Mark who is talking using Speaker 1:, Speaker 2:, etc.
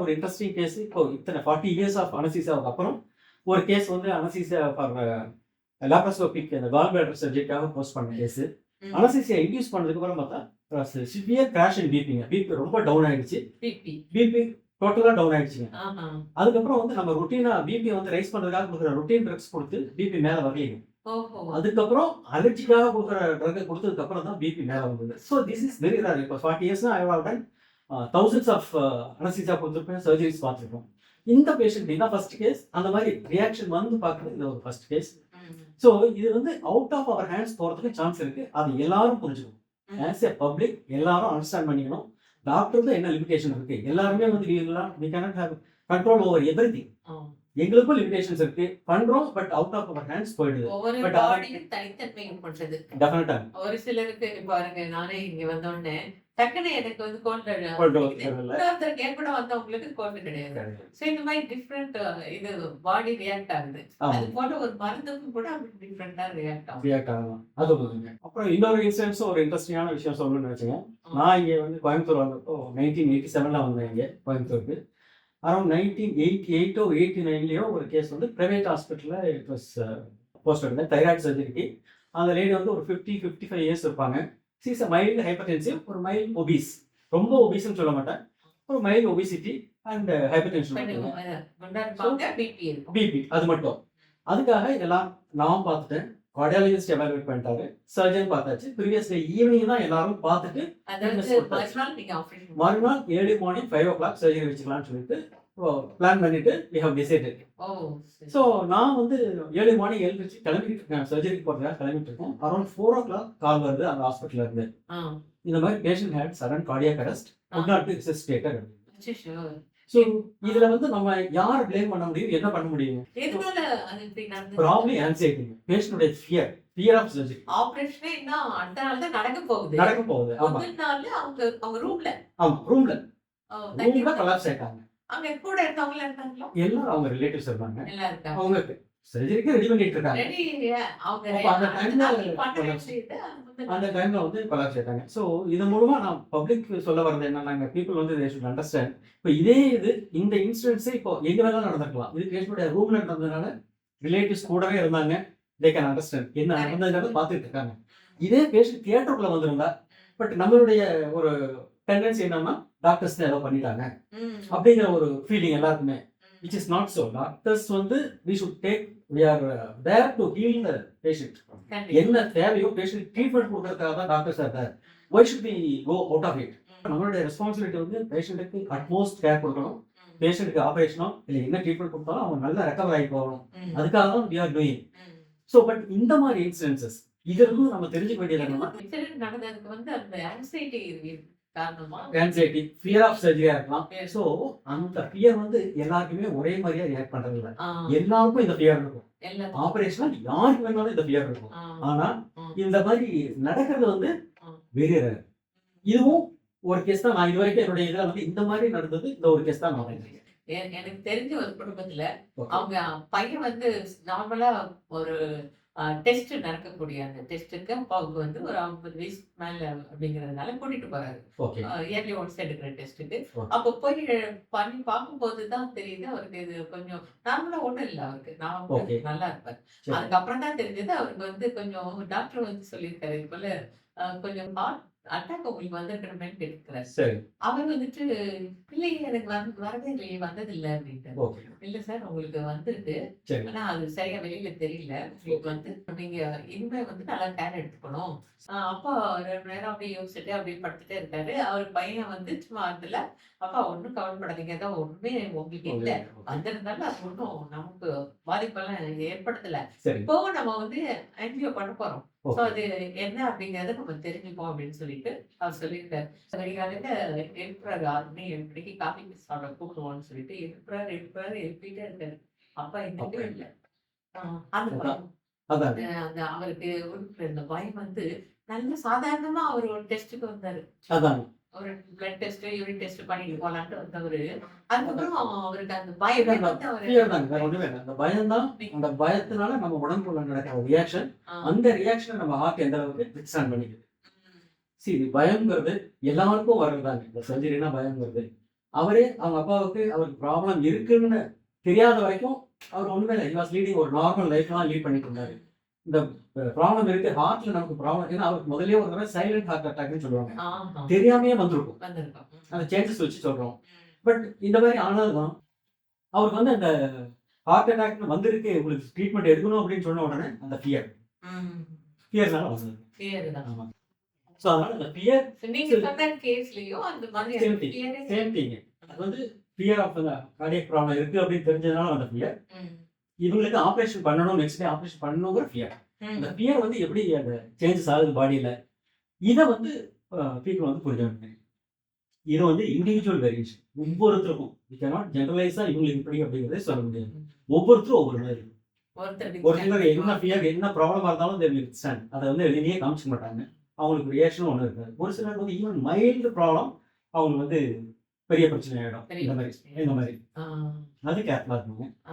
Speaker 1: ஒரு interesting case இப்போ இத்தனை 40 இயர்ஸ் ஆஃப் அனசீசியாவுக்கு அப்புறம் ஒரு கேஸ் வந்து அனசீசியா ஃபார் லாப்ரோஸ்கோபிக் அந்த கால் பிளாடர் சர்ஜரிக்காக போஸ்ட் பண்ண கேஸ். அனசீசியா இன்டியூஸ் பண்ணதுக்கு அப்புறம் பார்த்தா சிவியர் கிராஷ் அண்ட் பிபி ரொம்ப டவுன் ஆயிடுச்சு. பிபி டோட்டலாக டவுன் ஆயிடுச்சுங்க. அதுக்கப்புறம் வந்து நம்ம ருட்டீனா பிபி வந்து ரைஸ் பண்ணுறதுக்காக கொடுக்குற ருட்டீன் ட்ரக்ஸ் கொடுத்து பிபி மேலே வரலைங்க. அதுக்கப்புறம் அலர்ஜிக்காக கொடுக்குற ட்ரக்கை கொடுத்ததுக்கு அப்புறம் தான் பிபி மேலே வந்தது. So this is very rare. இப்போ 40 இயர்ஸ்னா I have done thousands of anaesthesia கொடுத்துருப்பேன், சர்ஜரிஸ் பார்த்துருக்கோம். இந்த பேஷண்ட் இதான் ஃபர்ஸ்ட் கேஸ். அந்த மாதிரி ரியாக்ஷன் வந்து பார்க்குறது இது ஒரு ஃபர்ஸ்ட் கேஸ். ஸோ இது வந்து அவுட் ஆஃப் அவர் ஹேண்ட்ஸ் போகிறதுக்கு சான்ஸ் இருக்கு. அது எல்லாரும் புரிஞ்சுக்கணும். ஆஸ் ஏ பப்ளிக் எல்லாரும் அண்டர்ஸ்டாண்ட் பண்ணிக்கணும். டாக்டருக்கு என்ன லிமிடேஷன் இருக்கு. எல்லாருமே வந்து we cannot have control over everything. எங்களுக்கும் லிமிடேஷன்ஸ் இருக்கு, பண்றோம். But out of our hands போயிடுது.
Speaker 2: பட் பாடியும் தனித்தன்மை பண்றது
Speaker 1: டெஃபினட்டா
Speaker 2: ஒரு சிலருக்கு பாருங்க. நானே இங்க வந்தோடனே டக்குனு எனக்கு வந்து கோல்டு கூட வந்தவங்களுக்கு கோல்டு கிடையாது. சோ இந்த மாதிரி டிஃப்ரெண்ட் இது பாடி ரியாக்ட் ஆகுது. அது போல ஒரு மருந்துக்கும் கூட டிஃப்ரெண்டா ரியாக்ட் ஆகும்.
Speaker 1: அது போதுங்க. அப்புறம் இன்னொரு இன்சிடென்ட்ஸ் ஒரு இன்ட்ரெஸ்டிங்கான விஷயம் சொல்லணும்னு நினைச்சேங்க. நான் இங்க வந்து கோயம்புத்தூர் வந்தப்போ 1987ல வந்தேன் இங்க கோயம்புத்தூருக்கு. அரௌண்ட் 1988 89லயோ ஒரு கேஸ் வந்து பிரைவேட் ஹாஸ்பிட்டலில் இட் வாஸ் போஸ்ட் எடுத்தேன் தைராய்டு சர்ஜரிக்கு. அந்த லேடி வந்து ஒரு 55 இயர்ஸ் இருப்பாங்க. சீஸ் மைல்டு ஹைப்பர்டென்சிவ், ஒரு மைல்டு ஒபீஸ். ரொம்ப ஒபீஸ்ன்னு சொல்ல மாட்டேன், ஒரு mild obesity and hypertension, BP அது மட்டும். அதுக்காக இதெல்லாம் நான் பார்த்துட்டேன். கார்டியாலஜிஸ்ட் எவாலுவேட் பண்ணிட்டாரு, சர்ஜன் பார்த்தாச்சு. ப்ரீவியஸ் டே ஈவினிங் தான் எல்லாரும் பார்த்துட்டு மறுநாள் ஏர்லி மார்னிங் 5 o'clock சர்ஜரி வச்சுக்கலாம்னு சொல்லிட்டு பிளான் பண்ணிட்டு we have decided. ஸோ நான் வந்து ஏர்லி மார்னிங் எழுந்திரிச்சு கிளம்பிட்டு இருக்கேன், சர்ஜரிக்கு போகிறதுக்காக கிளம்பிட்டு இருக்கேன். அரௌண்ட் 4 o'clock கால் வருது அந்த ஹாஸ்பிட்டல்ல இருந்து. இந்த மாதிரி patient had sudden cardiac arrest, could not be resuscitated. So இதுல வந்து நம்ம யார் பிளேம் பண்ண முடியும், என்ன பண்ண முடியும்? ப்ராப்ளி ஆன்சைட்டி, பேஷண்டோட ஃபியர் ஆஃப் சர்ஜரி.
Speaker 2: ஆபரேஷனே இன்னும் அடுத்த நாள் தான் நடக்க போகுது.
Speaker 1: ஆமா,
Speaker 2: அவங்க ரூம்ல
Speaker 1: கொலாப்ஸ் ஆயிட்டாங்க.
Speaker 2: அங்க கூட இருக்கவங்கள இருந்தாங்களா?
Speaker 1: எல்லாரும் அவங்க ரிலேட்டிவ்ஸ் இருந்தாங்க.
Speaker 2: எல்லாம்
Speaker 1: அவங்க சர்ஜரிக்கு ரெடி பண்ணிட்டு இருக்காங்க. அந்த டைம்ல வந்து கொலாப்ஸ் ஆயிட்டாங்க. ஸோ இது மூலமா நான் பப்ளிக் சொல்ல வர்றது என்னன்னா, பீப்புள் வந்து தே ஷுட் அண்டர்ஸ்டாண்ட். இப்போ இதே இந்த இன்சிடென்ட்ஸே இப்போ எங்க வேணாலும் நடந்திருக்கலாம். இது பேஷண்டோட ரூம்ல நடந்ததுனால ரிலேட்டிவ்ஸ் கூடவே இருந்தாங்க. தே கேன் அண்டர்ஸ்டாண்ட் என்ன நடந்ததுனால பார்த்துட்டு இருக்காங்க. இதே பேஷண்ட் தியேட்டருக்குள்ள வந்திருந்தா, பட் நம்மளுடைய ஒரு டெண்டன்சி என்னன்னா டாக்டர்ஸ் ஏதோ பண்ணிட்டாங்க அப்படிங்கிற ஒரு ஃபீலிங் எல்லாருக்குமே, which is not so. Doctors வந்து we should take, we are there to heal the patient. என்ன தேவையோ பேஷண்ட் ட்ரீட்மெண்ட் கொடுக்கறதுக்காக தான் doctors are there. Why should we go out of it? நம்மளுடைய ரெஸ்பான்சிபிலிட்டி வந்து பேஷண்ட்டுக்கு அட்மோஸ்ட் கேர் கொடுக்கணும். பேஷண்ட்டுக்கு ஆப்ரேஷனோ இல்லை என்ன ட்ரீட்மெண்ட் கொடுத்தாலும் அவங்க நல்லா ரெக்கவர் ஆகி போகணும். அதுக்காக தான் we are doing. So but இந்த மாதிரி இன்சிடென்சஸ் இதற்கும் நம்ம தெரிஞ்சுக்க வேண்டியது என்னன்னா,
Speaker 2: நடந்ததுக்கு வந்து அந்த
Speaker 1: ஆன்சைட்டி, ஃபியர் ஆஃப் சர்ஜரியா இருக்கலாம். ஸோ அந்த ஃபியர் வந்து எல்லாருக்குமே ஒரே மாதிரியா ரியாக்ட் பண்றது இல்லை. எல்லாருக்கும் இந்த ஃபியர் இருக்கும். ஆபரேஷன் யாருக்கு வேணாலும் இந்த ஃபியர் இருக்கும். ஆனா இந்த மாதிரி நடக்கிறது வந்து வெரி ரேர். இதுவும் ஒரு கேஸ் தான். நான் இது வரைக்கும் என்னுடைய இதுல வந்து இந்த மாதிரி நடந்தது இந்த ஒரு கேஸ் தான் நான்
Speaker 2: எனக்கு தெரிஞ்ச ஒரு குடும்பத்துல அவங்க பையன் வந்து நார்மலா ஒரு டெஸ்ட் நடக்கக்கூடிய அந்த டெஸ்ட்டுக்கு அவங்க வந்து ஒரு 50 வயசு மேல அப்படிங்கறதுனால கூட்டிட்டு போறாரு. இயர்லி ஒன்ஸ் எடுக்கிற டெஸ்ட்டுக்கு. அப்போ போய் பண்ணி பார்க்கும்போது தான் தெரியுது அவருக்கு இது கொஞ்சம் நார்மலா ஒண்ணும் இல்லை. அவருக்கு நான் நல்லா இருப்பார். அதுக்கப்புறம் தான் தெரிஞ்சது அவருக்கு வந்து கொஞ்சம் டாக்டர் வந்து சொல்லியிருக்காரு, இது போல கொஞ்சம் ஹார்ட் அட்டாக் உங்களுக்கு வந்துருக்கிறமேன்னு கேட்கிறாரு. அவர் வந்துட்டு இல்லையே எனக்கு வரவே இல்லையே, வந்தது இல்லை அப்படின்ட்டு. இல்ல சார் உங்களுக்கு வந்துருக்கு, ஆனா அது சரியா வெளியில தெரியல. உங்களுக்கு வந்து நீங்க இனிமே வந்து நல்லா கேர் எடுத்துக்கணும். அப்பா 2 நேரம் அப்படியே யோசிச்சுட்டு அப்படியே படுத்துட்டே இருக்காரு. அவர் பையன் வந்து சும்மா அதுல அப்பா ஒன்னும் கவலைப்படாதீங்க, ஏதோ ஒண்ணுமே உங்களுக்கு இல்லை, வந்திருந்தாலும் அது ஒன்றும் நமக்கு பாதிப்பெல்லாம் ஏற்படுத்தல. இப்போவும் நம்ம வந்து ஆன்ஜியோ பண்ண போறோம். அது என்ன அப்படிங்கறத நம்ம தெரிஞ்சுப்போம் அப்படின்னு சொல்லிட்டு அவர் சொல்லியிருக்காரு. அதிகாலையில எழுப்புறாரு, 6 மணி 7 மணிக்கு காஃபி சாப்பிட கூப்பிடுவோம்னு சொல்லிட்டு எழுப்பிட்டே இருக்காரு. அப்பா எங்கேயும் இல்லை. அந்த அவருக்கு இந்த பயம் வந்து நல்ல சாதாரணமா அவர் ஒரு டெஸ்ட்டுக்கு வந்தாரு. ஒரு பிளட் டெஸ்ட், யூரின் டெஸ்ட் பண்ணிட்டு போலான்ட்டு வந்தவரு. அதுக்கப்புறம் அவருக்கு அந்த பயம்
Speaker 1: அந்த பயம் தான். அந்த பயத்தினால நம்ம உடம்புக்குள்ள நடக்கிற ரியாக்ஷன், அந்த ரியாக்ஷனை நம்ம ஹார்ட் எந்த அளவுக்கு வித்ஸ்டாண்ட் பண்ணிக்குது. சரி, பயம்ங்கிறது எல்லாருக்கும் வர்றதுதாங்க. இந்த சர்ஜரினா பயம்ங்கிறது அவரே அவங்க அப்பாவுக்கு அவருக்கு ப்ராப்ளம் இருக்குன்னு தெரியாத வரைக்கும் அவர் ஒண்ணுமே இல்லை. வாஸ் லீடிங் ஒரு நார்மல் லைஃப் தான் லீட் பண்ணிட்டு இருந்தாரு. இந்த ப்ராப்ளம் இருக்கு, ஹார்ட்ல நமக்கு ப்ராப்ளம், ஏன்னா அவருக்கு முதல்லயே ஒரு தடவை சைலண்ட் ஹார்ட் அட்டாக்னு சொல்லுவாங்க,
Speaker 2: ஆமா.
Speaker 1: தெரியாமையே வந்திருக்கும்.
Speaker 2: வந்திருக்கும்.
Speaker 1: அந்த சேஞ்சஸ் வச்சு சொல்றோம். பட் இந்த மாதிரி ஆனதுதான் அவருக்கு வந்து அந்த ஹார்ட் அட்டாக் வந்திருக்கு, உங்களுக்கு ட்ரீட்மெண்ட் எடுக்கணும் அப்படின்னு சொன்ன உடனே அந்த ஃபியர்னால வந்தது.
Speaker 2: Fear தான்.
Speaker 1: ஆமா. ஸோ அதனால அந்த ஃபியர்
Speaker 2: So, நீங்க சொன்ன கேஸ்லயும் அந்த மாதிரி
Speaker 1: சேம்
Speaker 2: அந்த
Speaker 1: திங்
Speaker 2: fear ஏ-
Speaker 1: சேம் திங். அது வந்து ஃபியர் ஆஃப் கார்டியக் ப்ராப்ளம் இருக்கு அப்படின்னு தெரிஞ்சதுனால அந்த ஃபியர்.
Speaker 2: ம்.
Speaker 1: இவங்களுக்கு ஆப்ரேஷன் பண்ணணும், நெக்ஸ்ட் டே ஆப்ரேஷன் பண்ணணுங்கிற ஃபியர்.
Speaker 2: ம்.
Speaker 1: அந்த ஃபியர் வந்து எப்படி அந்த சேஞ்சஸ் ஆகுது பாடியில், இதை வந்து பீப்புள் வந்து புரிஞ்சுக்கணும். இது வந்து இண்டிவிஜுவல் வேரியேஷன். ஒவ்வொருத்தருக்கும் வி கேனாட் ஜெனரலைஸா இவங்களுக்கு இப்படி அப்படிங்கிறதே சொல்ல முடியாது. ஒவ்வொருத்தரும் ஒவ்வொரு மாதிரி இருக்கும். ஒரு சிலர் என்ன ஃபியர் என்ன ப்ராப்ளமாக இருந்தாலும் they will stand. அதை வந்து வெளியே காமிச்சிக்க மாட்டாங்க. அவங்களுக்கு ரியாக்ஷனும் ஒன்றும் இருக்காது. ஒரு சிலருக்கு வந்து ஈவன் மைல்டு ப்ராப்ளம் அவங்களுக்கு வந்து பெரிய பிரச்சனை ஆகிடும்.
Speaker 2: பெரிய
Speaker 1: இந்த மாதிரி
Speaker 2: பிரச்சனை.
Speaker 1: இந்த மாதிரி
Speaker 2: ஆ.
Speaker 1: அது கேர்ஃபுல்லாக இருக்கணும்.